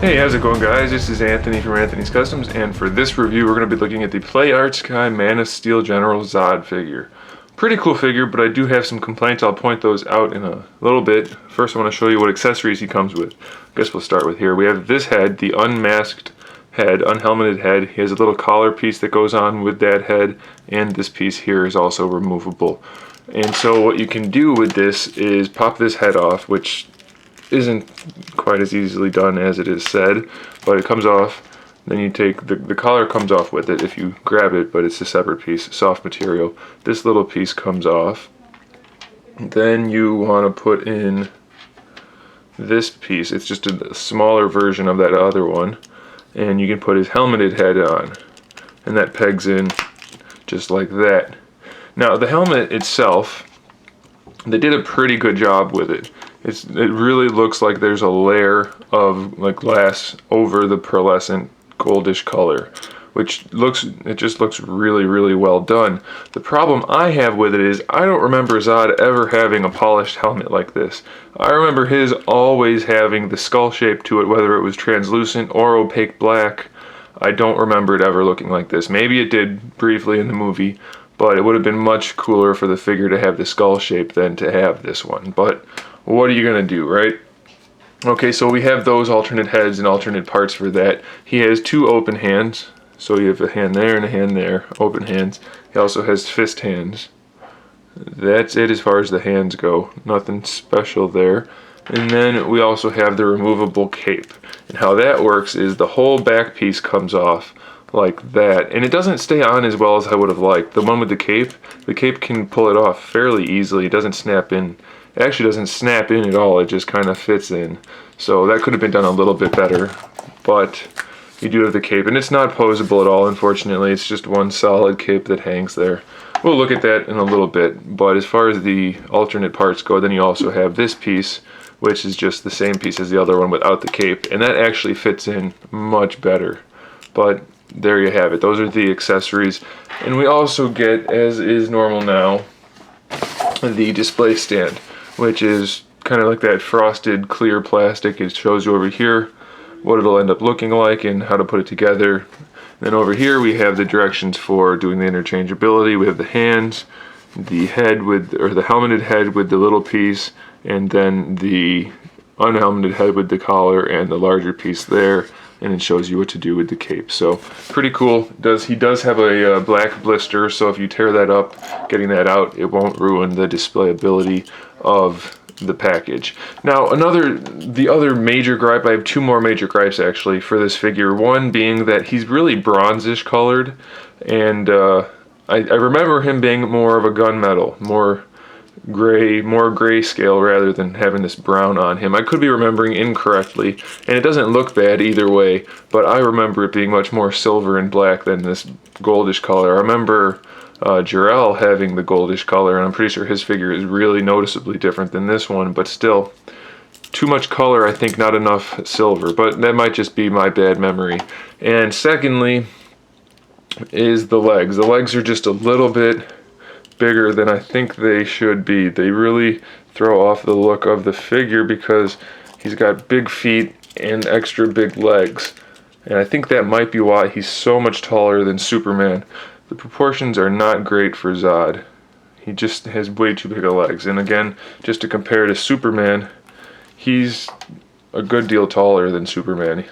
Hey, how's it going, guys? This is Anthony from Anthony's Customs, and for this review we're going to be looking at the Play Art Sky Man of Steel General ZOD figure. Pretty cool figure, but I do have some complaints. I'll point those out in a little bit. First I want to show you what accessories he comes with. I guess we'll start with here. We have this head, the unmasked head, unhelmeted head. He has a little collar piece that goes on with that head, and this piece here is also removable. And so what you can do with this is pop this head off, which isn't quite as easily done as it is said, but it comes off. Then you take the collar comes off with it if you grab it, but it's a separate piece, soft material. This little piece comes off. Then you want to put in this piece. It's just a smaller version of that other one, and you can put his helmeted head on, and that pegs in just like that. Now the helmet itself, they did a pretty good job with it. It really looks like there's a layer of like glass over the pearlescent goldish color, which just looks really well done. The problem I have with it is I don't remember ZOD ever having a polished helmet like this. I remember his always having the skull shape to it, whether it was translucent or opaque black. I don't remember it ever looking like this. Maybe it did briefly in the movie, but it would have been much cooler for the figure to have the skull shape than to have this one. But what are you gonna do, right? Okay, so we have those alternate heads and alternate parts for that. He has two open hands, so you have a hand there and a hand there, open hands. He also has fist hands. That's it as far as the hands go, nothing special there. And then we also have the removable cape. And how that works is the whole back piece comes off like that, and it doesn't stay on as well as I would have liked. The one with the cape can pull it off fairly easily. It doesn't snap in. It actually doesn't snap in at all, it just kind of fits in. So that could have been done a little bit better, but you do have the cape, and it's not posable at all, unfortunately. It's just one solid cape that hangs there. We'll look at that in a little bit, but as far as the alternate parts go, then you also have this piece, which is just the same piece as the other one without the cape, and that actually fits in much better. But there you have it. Those are the accessories. And we also get, as is normal now, the display stand, which is kind of like that frosted clear plastic. It shows you over here what it'll end up looking like and how to put it together. Then over here we have the directions for doing the interchangeability. We have the hands, the head or the helmeted head with the little piece, and then the unhelmeted head with the collar and the larger piece there, and it shows you what to do with the cape. So pretty cool. He does have a black blister, so if you tear that up, getting that out, it won't ruin the displayability of the package. Now the other major gripe, I have two more major gripes actually for this figure. One being that he's really bronzish colored, and I remember him being more of a gunmetal, more grayscale rather than having this brown on him. I could be remembering incorrectly, and it doesn't look bad either way, but I remember it being much more silver and black than this goldish color. I remember Jarrell having the goldish color, and I'm pretty sure his figure is really noticeably different than this one, but still, too much color, I think, not enough silver, but that might just be my bad memory. And secondly is the legs. The legs are just a little bit bigger than I think they should be. They really throw off the look of the figure because he's got big feet and extra big legs, and I think that might be why he's so much taller than Superman. The proportions are not great for ZOD. He just has way too big of legs, and again, just to compare to Superman, he's a good deal taller than Superman,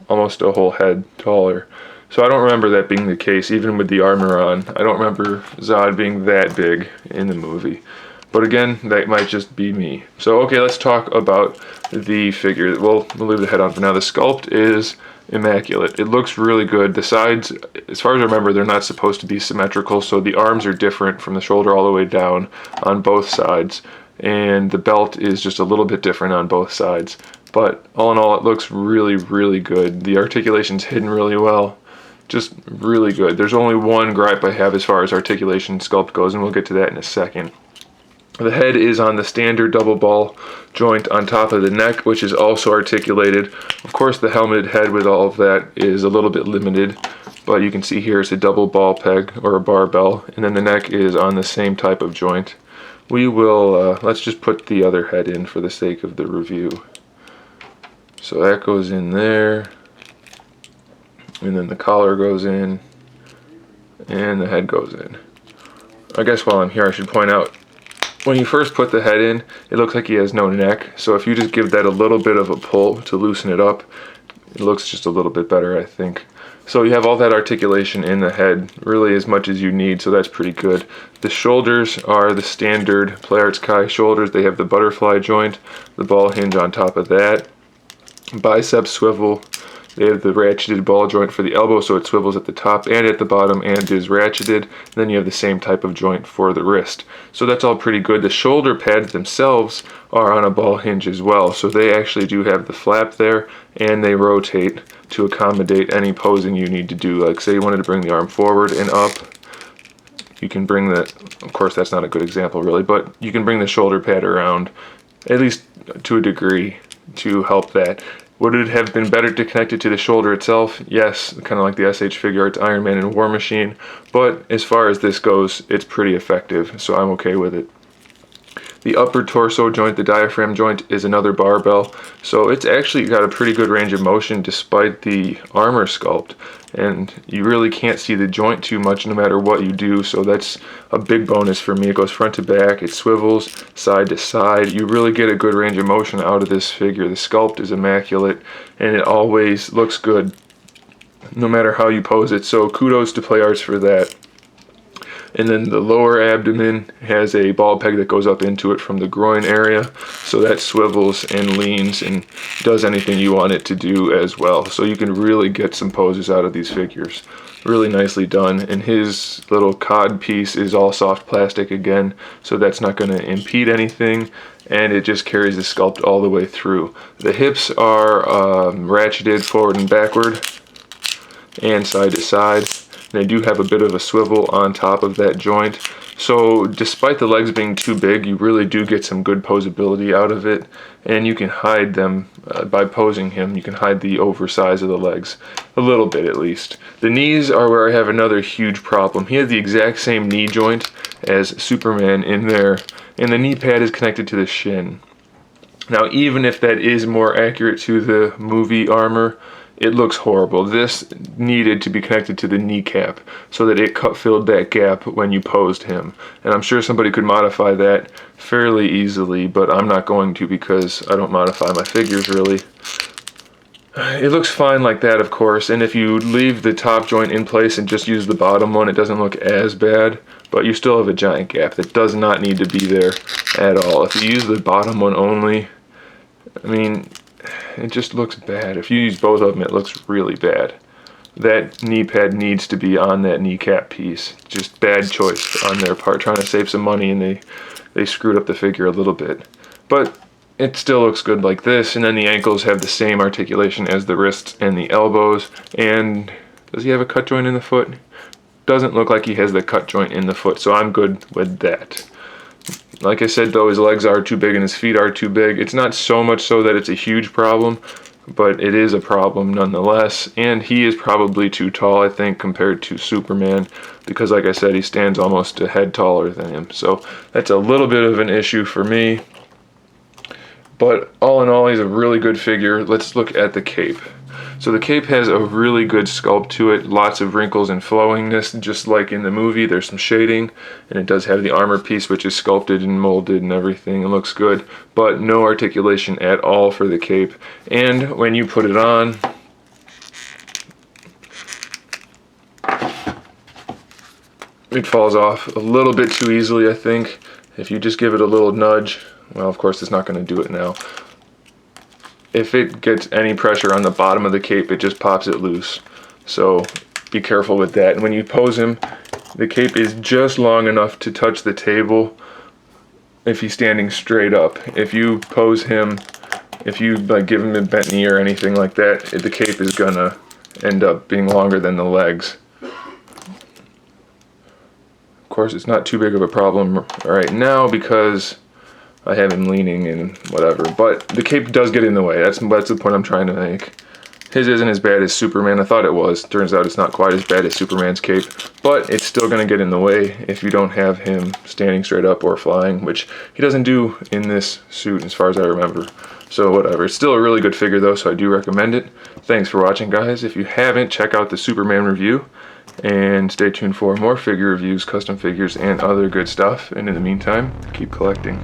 almost a whole head taller. So I don't remember that being the case, even with the armor on. I don't remember ZOD being that big in the movie. But again, that might just be me. So okay, let's talk about the figure. We'll leave the head on for now. The sculpt is immaculate. It looks really good. The sides, as far as I remember, they're not supposed to be symmetrical, so the arms are different from the shoulder all the way down on both sides. And the belt is just a little bit different on both sides. But all in all, it looks really good. The articulation's hidden really well. Just really good. There's only one gripe I have as far as articulation sculpt goes, and we'll get to that in a second. The head is on the standard double ball joint on top of the neck, which is also articulated. Of course, the helmeted head with all of that is a little bit limited, but you can see here it's a double ball peg or a barbell, and then the neck is on the same type of joint. We will, let's just put the other head in for the sake of the review. So that goes in there, and then the collar goes in, and the head goes in. I guess while I'm here I should point out, when you first put the head in, it looks like he has no neck, so if you just give that a little bit of a pull to loosen it up, it looks just a little bit better, I think. So you have all that articulation in the head, really as much as you need, so that's pretty good. The shoulders are the standard Play Arts Kai shoulders. They have the butterfly joint, the ball hinge on top of that, bicep swivel. They have the ratcheted ball joint for the elbow, so it swivels at the top and at the bottom and is ratcheted. And then you have the same type of joint for the wrist. So that's all pretty good. The shoulder pads themselves are on a ball hinge as well, so they actually do have the flap there, and they rotate to accommodate any posing you need to do. Like say you wanted to bring the arm forward and up, you can bring that, of course that's not a good example really, but you can bring the shoulder pad around, at least to a degree, to help that. Would it have been better to connect it to the shoulder itself? Yes, kind of like the SH Figure Arts Iron Man and War Machine, but as far as this goes, it's pretty effective, so I'm okay with it. The upper torso joint, the diaphragm joint, is another barbell, so it's actually got a pretty good range of motion despite the armor sculpt, and you really can't see the joint too much no matter what you do, so that's a big bonus for me. It goes front to back, it swivels side to side. You really get a good range of motion out of this figure. The sculpt is immaculate, and it always looks good no matter how you pose it, so kudos to Play Arts for that. And then the lower abdomen has a ball peg that goes up into it from the groin area, so that swivels and leans and does anything you want it to do as well. So you can really get some poses out of these figures. Really nicely done. And his little cod piece is all soft plastic again, so that's not going to impede anything, and it just carries the sculpt all the way through. The hips are ratcheted forward and backward and side to side. They do have a bit of a swivel on top of that joint. So despite the legs being too big, you really do get some good posability out of it. And you can hide them by posing him. You can hide the oversize of the legs. A little bit at least. The knees are where I have another huge problem. He has the exact same knee joint as Superman in there. And the knee pad is connected to the shin. Now even if that is more accurate to the movie armor, it looks horrible. This needed to be connected to the kneecap so that it filled that gap when you posed him. And I'm sure somebody could modify that fairly easily, but I'm not going to because I don't modify my figures really. It looks fine like that, of course, and if you leave the top joint in place and just use the bottom one, it doesn't look as bad, but you still have a giant gap that does not need to be there at all. If you use the bottom one only, I mean, it just looks bad. If you use both of them, it looks really bad. That knee pad needs to be on that kneecap piece. Just bad choice on their part, trying to save some money, and they screwed up the figure a little bit. But it still looks good like this, and then the ankles have the same articulation as the wrists and the elbows. And does he have a cut joint in the foot? Doesn't look like he has the cut joint in the foot, so I'm good with that. Like I said though, his legs are too big and his feet are too big. It's not so much so that it's a huge problem, but it is a problem nonetheless. And he is probably too tall, I think, compared to Superman, because like I said, he stands almost a head taller than him. So that's a little bit of an issue for me. But all in all, he's a really good figure. Let's look at the cape. So the cape has a really good sculpt to it, lots of wrinkles and flowingness, just like in the movie. There's some shading, and it does have the armor piece, which is sculpted and molded and everything. It looks good, but no articulation at all for the cape. And when you put it on, it falls off a little bit too easily, I think. If you just give it a little nudge, well, of course, it's not going to do it now. If it gets any pressure on the bottom of the cape, it just pops it loose. So be careful with that. And when you pose him, the cape is just long enough to touch the table if he's standing straight up. If you pose him, if you like give him a bent knee or anything like that, the cape is gonna end up being longer than the legs. Of course, it's not too big of a problem right now because I have him leaning and whatever, but the cape does get in the way. That's the point I'm trying to make. His isn't as bad as Superman. I thought it was. Turns out it's not quite as bad as Superman's cape, but it's still going to get in the way if you don't have him standing straight up or flying, which he doesn't do in this suit as far as I remember. So whatever. It's still a really good figure though, so I do recommend it. Thanks for watching, guys. If you haven't, check out the Superman review and stay tuned for more figure reviews, custom figures, and other good stuff. And in the meantime, keep collecting.